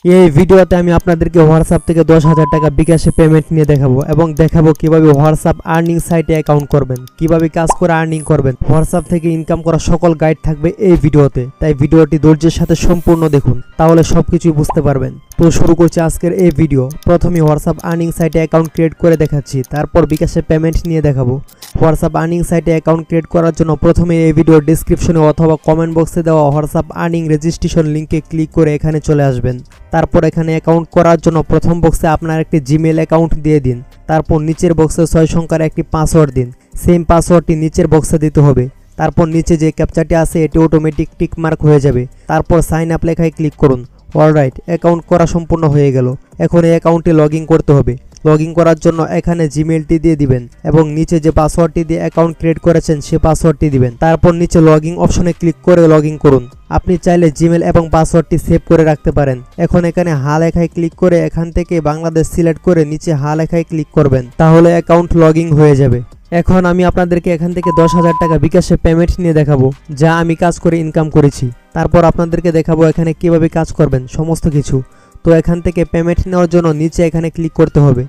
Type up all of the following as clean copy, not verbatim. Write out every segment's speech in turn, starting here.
এই ভিডিওতে আমি আপনাদেরকে হোয়াটসঅ্যাপ থেকে 10,000 টাকা বিকাশে পেমেন্ট নিয়ে দেখাবো এবং দেখাবো কিভাবে হোয়াটসঅ্যাপ আর্নিং সাইটে অ্যাকাউন্ট করবেন, কিভাবে কাজ করে আর্নিং করবেন। হোয়াটসঅ্যাপ থেকে ইনকাম করা সকল গাইড থাকবে এই ভিডিওতে, তাই ভিডিওটি ধৈর্যের সাথে সম্পূর্ণ দেখুন, তাহলে সবকিছুই বুঝতে পারবেন। তো শুরু করছি আজকের এই ভিডিও। প্রথমে হোয়াটসঅ্যাপ আর্নিং সাইটে অ্যাকাউন্ট ক্রিয়েট করে দেখাচ্ছি, তারপর বিকাশে পেমেন্ট নিয়ে দেখাবো। হোয়াটসঅ্যাপ আর্নিং সাইটে অ্যাকাউন্ট ক্রিয়েট করার জন্য প্রথমে এই ভিডিওর ডেসক্রিপশনে অথবা কমেন্ট বক্সে দেওয়া হোয়াটসঅ্যাপ আর্নিং রেজিস্ট্রেশন লিঙ্কে ক্লিক করে এখানে চলে আসবেন। তারপর এখানে অ্যাকাউন্ট করার জন্য প্রথম বক্সে আপনার একটি জিমেল অ্যাকাউন্ট দিয়ে দিন। তারপর নিচের বক্সে 6 সংখ্যার একটি পাসওয়ার্ড দিন। সেম পাসওয়ার্ডটি নিচের বক্সে দিতে হবে। তারপর নিচে যে ক্যাপচাটি আছে এটি অটোমেটিক টিক মার্ক হয়ে যাবে। তারপর সাইন আপ লেখায় ক্লিক করুন। অলরাইট, অ্যাকাউন্ট করা সম্পূর্ণ হয়ে গেল। এখন এই অ্যাকাউন্টে লগ ইন করতে হবে। লগ ইন করার জন্য এখানে জিমেলটি দিয়ে দিবেন এবং নিচে যে পাসওয়ার্ডটি দিয়ে অ্যাকাউন্ট ক্রিয়েট করেছেন সে পাসওয়ার্ডটি দিবেন। তারপর নিচে লগ ইন অপশনে ক্লিক করে লগ ইন করুন। আপনি চাইলে জিমেল এবং পাসওয়ার্ডটি সেভ করে রাখতে পারেন। এখন এখানে হা লেখায় ক্লিক করে এখান থেকে বাংলাদেশ সিলেক্ট করে নিচে হা লেখায় ক্লিক করবেন, তাহলে অ্যাকাউন্ট লগ ইন হয়ে যাবে। এখন আমি আপনাদেরকে এখান থেকে 10,000 টাকা বিকাশে পেমেন্ট নিয়ে দেখাবো, যা আমি কাজ করে ইনকাম করেছি। তারপর আপনাদেরকে দেখাবো এখানে কিভাবে কাজ করবেন সমস্ত কিছু। তো এখান থেকে পেমেন্ট নেওয়ার জন্য নিচে এখানে ক্লিক করতে হবে।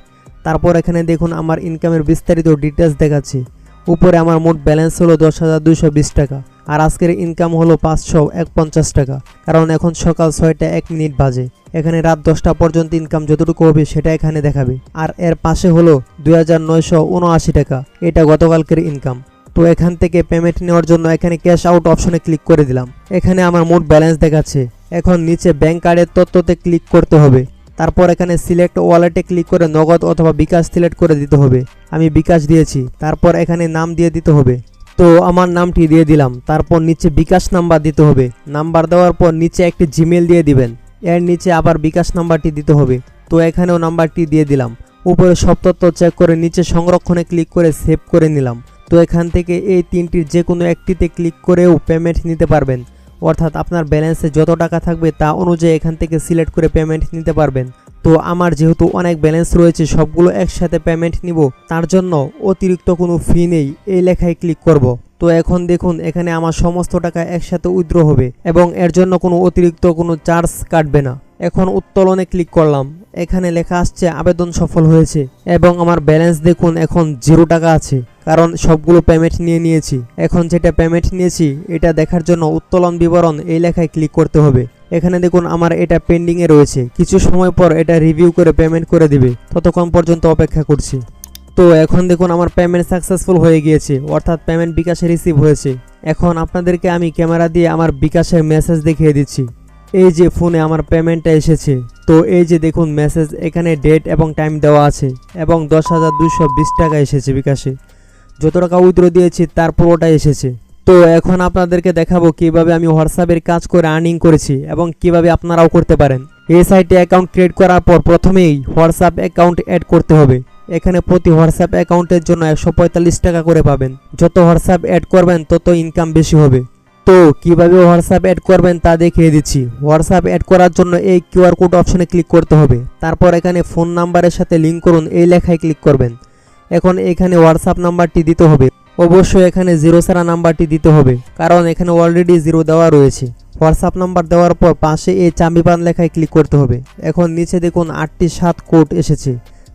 তারপর এখানে দেখুন আমার ইনকামের বিস্তারিত ডিটেলস দেখাচ্ছি। উপরে আমার মোট ব্যালেন্স হলো 10,220 টাকা, আর আজকের ইনকাম হলো 551 টাকা, কারণ এখন সকাল 6টা 1 মিনিট বাজে। এখানে রাত 10টা পর্যন্ত ইনকাম যতটুকু হবে সেটা এখানে দেখাবে। আর এর পাশে হলো 2,979 টাকা, এটা গতকালকের ইনকাম। তো এখান থেকে পেমেন্ট নেওয়ার জন্য এখানে ক্যাশ আউট অপশনে ক্লিক করে দিলাম। এখানে আমার মোট ব্যালেন্স দেখাচ্ছে। এখন নিচে ব্যাংক কার্ডের তথ্যতে ক্লিক করতে হবে। তারপর এখানে সিলেক্ট ওয়ালেটে ক্লিক করে নগদ অথবা বিকাশ সিলেক্ট করে দিতে হবে। আমি বিকাশ দিয়েছি। তারপর এখানে নাম দিয়ে দিতে হবে। তো আমার নামটি দিয়ে দিলাম। তারপর নিচে বিকাশ নাম্বার দিতে হবে। নাম্বার দেওয়ার পর নিচে একটি জিমেল দিয়ে দিবেন। এর নিচে আবার বিকাশ নাম্বারটি দিতে হবে। তো এখানেও নাম্বারটি দিয়ে দিলাম। উপরে সব তথ্য চেক করে নিচে সংরক্ষণে ক্লিক করে সেভ করে নিলাম। তো এখান থেকে এই তিনটির যে কোনো একটিতে ক্লিক করেও পেমেন্ট নিতে পারবেন, অর্থাৎ আপনার ব্যালেন্সে যত টাকা থাকবে তা অনুযায়ী এখান থেকে সিলেক্ট করে পেমেন্ট নিতে পারবেন। তো আমার যেহেতু অনেক ব্যালেন্স রয়েছে, সবগুলো একসাথে পেমেন্ট নিব, তার জন্য অতিরিক্ত কোনো ফি নেই, এই লেখায় ক্লিক করব। তো এখন দেখুন এখানে আমার সমস্ত টাকা একসাথে উইথড্র হবে এবং এর জন্য কোনো অতিরিক্ত কোনো চার্জ কাটবে না। এখন উত্তোলনে ক্লিক করলাম। এখানে লেখা আসছে আবেদন সফল হয়েছে এবং আমার ব্যালেন্স দেখুন এখন 0 টাকা আছে, কারণ সবগুলো পেমেন্ট নিয়েছি। এখন যেটা পেমেন্ট নিয়েছি এটা দেখার জন্য উত্তোলন বিবরণ এই লেখায় ক্লিক করতে হবে। এখানে দেখুন আমার এটা পেন্ডিংয়ে রয়েছে, কিছু সময় পর এটা রিভিউ করে পেমেন্ট করে দিবে, ততক্ষণ পর্যন্ত অপেক্ষা করছি। তো এখন দেখুন আমার পেমেন্ট সাকসেসফুল হয়ে গিয়েছে, অর্থাৎ পেমেন্ট বিকাশে রিসিভ হয়েছে। এখন আপনাদেরকে আমি ক্যামেরা দিয়ে আমার বিকাশের মেসেজ দেখিয়ে দিচ্ছি। এই যে ফোনে আমার পেমেন্টটা এসেছে। তো এই যে দেখুন মেসেজ, এখানে ডেট এবং টাইম দেওয়া আছে এবং 10,220 টাকা এসেছে বিকাশে। যত টাকা উইথড্র দিয়েছি তার পুরোটা এসেছে। তো এখন আপনাদেরকে দেখাবো কিভাবে আমি হোয়াটসঅ্যাপের কাজ করে আর্নিং করেছি এবং কিভাবে আপনারাও করতে পারেন। এই সাইটে অ্যাকাউন্ট ক্রিয়েট করার পর প্রথমেই হোয়াটসঅ্যাপ অ্যাকাউন্ট অ্যাড করতে হবে। এখানে প্রতি হোয়াটসঅ্যাপ অ্যাকাউন্টের জন্য 145 টাকা করে পাবেন। যত হোয়াটসঅ্যাপ অ্যাড করবেন তত ইনকাম বেশি হবে। তো কিভাবে হোয়াটসঅ্যাপ অ্যাড করবেন তা দেখিয়ে দিচ্ছি। হোয়াটসঅ্যাপ অ্যাড করার জন্য এই কিউআর কোড অপশনে ক্লিক করতে হবে। তারপর এখানে ফোন নাম্বারের সাথে লিঙ্ক করুন এই লেখায় ক্লিক করবেন। এখন এখানে হোয়াটসঅ্যাপ নাম্বারটি দিতে হবে। অবশ্যই এখানে 0 ছাড়া নাম্বারটি দিতে হবে, কারণ এখানে অলরেডি 0 দেওয়া রয়েছে। হোয়াটসঅ্যাপ নাম্বার দেওয়ার পর পাশে এই চাবি পান লেখায় ক্লিক করতে হবে। এখন নিচে দেখুন 8টি 7 কোড এসেছে,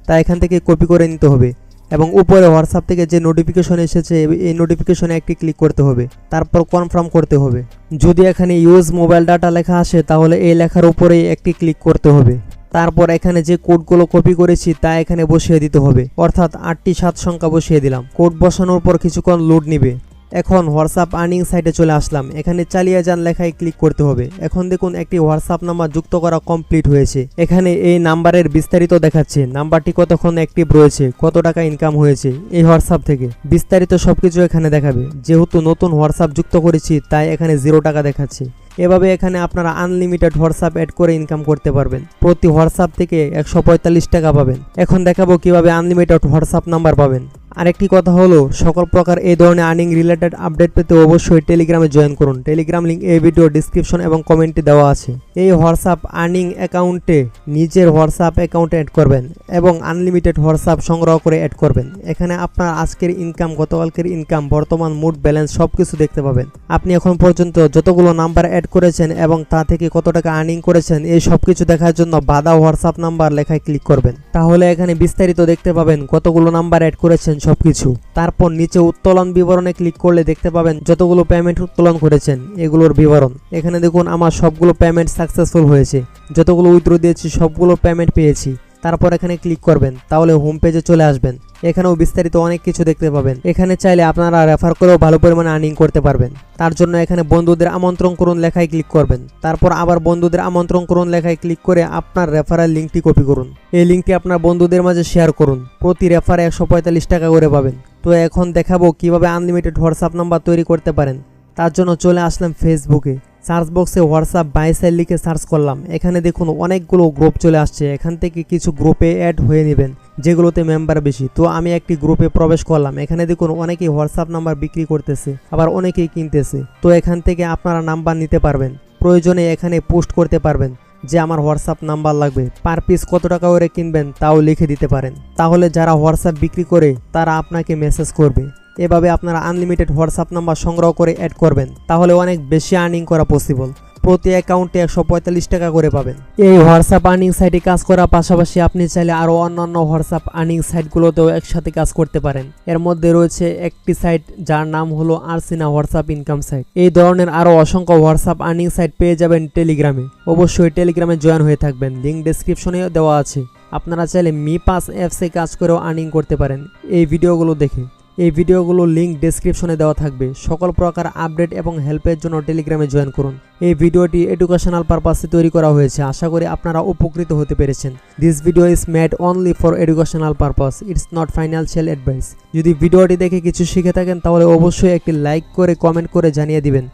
তা এখান থেকে কপি করে নিতে হবে এবং উপরে হোয়াটসঅ্যাপ থেকে যে নোটিফিকেশন এসেছে এই নোটিফিকেশনে একটি ক্লিক করতে হবে। তারপর কনফার্ম করতে হবে। যদি এখানে ইউজ মোবাইল ডাটা লেখা আসে তাহলে এই লেখার উপরেই একটি ক্লিক করতে হবে। তারপর এখানে যে কোডগুলো কপি করেছি তা এখানে বসিয়ে দিতে হবে, অর্থাৎ 8টি 7 সংখ্যা বসিয়ে দিলাম। কোড বসানোর পর কিছুক্ষণ লোড নিবে। এখন হোয়াটসঅ্যাপ আর্নিং সাইটে চলে আসলাম। এখানে চালিয়ে যান লেখায় ক্লিক করতে হবে। এখন দেখুন একটি হোয়াটসঅ্যাপ নাম্বার যুক্ত করা কমপ্লিট হয়েছে। এখানে এই নাম্বারের বিস্তারিত দেখাচ্ছে, নাম্বারটি কতক্ষণ অ্যাক্টিভ রয়েছে, কত টাকা ইনকাম হয়েছে এই হোয়াটসঅ্যাপ থেকে, বিস্তারিত সবকিছু এখানে দেখাবে। যেহেতু নতুন হোয়াটসঅ্যাপ যুক্ত করেছি তাই এখানে 0 টাকা দেখাচ্ছে। এভাবে এখানে আপনারা আনলিমিটেড হোয়াটসঅ্যাপ অ্যাড করে ইনকাম করতে পারবেন। প্রতি হোয়াটসঅ্যাপ থেকে 145 টাকা পাবেন। এখন দেখাবো কিভাবে আনলিমিটেড হোয়াটসঅ্যাপ নাম্বার পাবেন। আরেকটি কথা হলো, সকল প্রকার এই ধরনের আর্নিং রিলেটেড আপডেট পেতে অবশ্যই টেলিগ্রামে জয়েন করুন। টেলিগ্রাম লিঙ্ক এই ভিডিও ডিসক্রিপশন এবং কমেন্টে দেওয়া আছে। এই হোয়াটসঅ্যাপ আর্নিং অ্যাকাউন্টে নিজের হোয়াটসঅ্যাপ অ্যাকাউন্টে অ্যাড করবেন এবং আনলিমিটেড হোয়াটসঅ্যাপ সংগ্রহ করে অ্যাড করবেন। এখানে আপনার আজকের ইনকাম, গতকালকের ইনকাম, বর্তমান মোট ব্যালেন্স সবকিছু দেখতে পাবেন। আপনি এখন পর্যন্ত যতগুলো নাম্বার অ্যাড অ্যাড করেছেন এবং তা থেকে কত টাকা আর্নিং করেছেন এই সব কিছু দেখার জন্য বাদা হোয়াটসঅ্যাপ নাম্বার লেখায় ক্লিক করবেন। তাহলে এখানে বিস্তারিত দেখতে পাবেন কতগুলো নাম্বার অ্যাড করেছেন সবকিছু। তারপর নিচে উত্তোলন বিবরণে ক্লিক করলে দেখতে পাবেন যতগুলো পেমেন্ট উত্তোলন করেছেন এগুলোর বিবরণ। এখানে দেখুন আমার সবগুলো পেমেন্ট সাকসেসফুল হয়েছে, যতগুলো উইথড্র দিয়েছি সবগুলো পেমেন্ট পেয়েছি। তারপর এখানে ক্লিক করবেন, তাহলে হোম পেজে চলে আসবেন। এখানেও বিস্তারিত অনেক কিছু দেখতে পাবেন। এখানে চাইলে আপনারা রেফার করেও ভালো পরিমাণে আর্নিং করতে পারবেন। তার জন্য এখানে বন্ধুদের আমন্ত্রণ করুন লেখায় ক্লিক করবেন। তারপর আবার বন্ধুদের আমন্ত্রণ করুন লেখায় ক্লিক করে আপনার রেফারেল লিঙ্কটি কপি করুন। এই লিঙ্কটি আপনার বন্ধুদের মাঝে শেয়ার করুন। প্রতি রেফারে 145 টাকা করে পাবেন। তো এখন দেখাবো কিভাবে আনলিমিটেড হোয়াটসঅ্যাপ নাম্বার তৈরি করতে পারেন। তার জন্য চলে আসলাম ফেসবুকে। সার্চ বক্সে হোয়াটসঅ্যাপ বাই সাইড লিখে সার্চ করলাম। এখানে দেখুন অনেকগুলো গ্রুপ চলে আসছে। এখান থেকে কিছু গ্রুপে অ্যাড হয়ে নেবেন যেগুলোতে মেম্বার বেশি। তো আমি একটি গ্রুপে প্রবেশ করলাম। এখানে দেখুন অনেকেই হোয়াটসঅ্যাপ নাম্বার বিক্রি করতেছে, আবার অনেকেই কিনতেছে। তো এখান থেকে আপনারা নাম্বার নিতে পারবেন। প্রয়োজনে এখানে পোস্ট করতে পারবেন যে আমার হোয়াটসঅ্যাপ নাম্বার লাগবে। পার পিস কত টাকা করে কিনবেন তাও লিখে দিতে পারেন। তাহলে যারা হোয়াটসঅ্যাপ বিক্রি করে তারা আপনাকে মেসেজ করবে। এভাবে আপনারা আনলিমিটেড হোয়াটসঅ্যাপ নাম্বার সংগ্রহ করে অ্যাড করবেন। তাহলে অনেক বেশি আর্নিং করা পসিবল। প্রতি অ্যাকাউন্টে 145 টাকা করে পাবেন। এই হোয়াটসঅ্যাপ আর্নিং সাইটে কাজ করার পাশাপাশি আপনি চাইলে আরও অন্যান্য হোয়াটসঅ্যাপ আর্নিং সাইটগুলোতেও একসাথে কাজ করতে পারেন। এর মধ্যে রয়েছে একটি সাইট যার নাম হলো আরসিনা হোয়াটসঅ্যাপ ইনকাম সাইট। এই ধরনের আরও অসংখ্য হোয়াটসঅ্যাপ আর্নিং সাইট পেয়ে যাবেন টেলিগ্রামে। অবশ্যই টেলিগ্রামে জয়েন হয়ে থাকবেন, লিঙ্ক ডেসক্রিপশনে দেওয়া আছে। আপনারা চাইলে মি পাস অ্যাপসে কাজ করেও আর্নিং করতে পারেন এই ভিডিওগুলো দেখে। এই ভিডিওগুলোর লিঙ্ক ডেসক্রিপশনে দেওয়া থাকবে। সকল প্রকার আপডেট এবং হেল্পের জন্য টেলিগ্রামে জয়েন করুন। এই ভিডিওটি এডুকেশনাল পারপাসে তৈরি করা হয়েছে। আশা করি আপনারা উপকৃত হতে পেরেছেন। This video is made only for educational purpose, it's not financial advice. যদি ভিডিওটি দেখে কিছু শিখে থাকেন তাহলে অবশ্যই একটি লাইক করে কমেন্ট করে জানিয়ে দিবেন।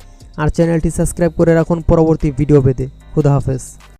আর চ্যানেলটি সাবস্ক্রাইব করে রাখুন পরবর্তী ভিডিও পেতে। খুদা হাফেজ।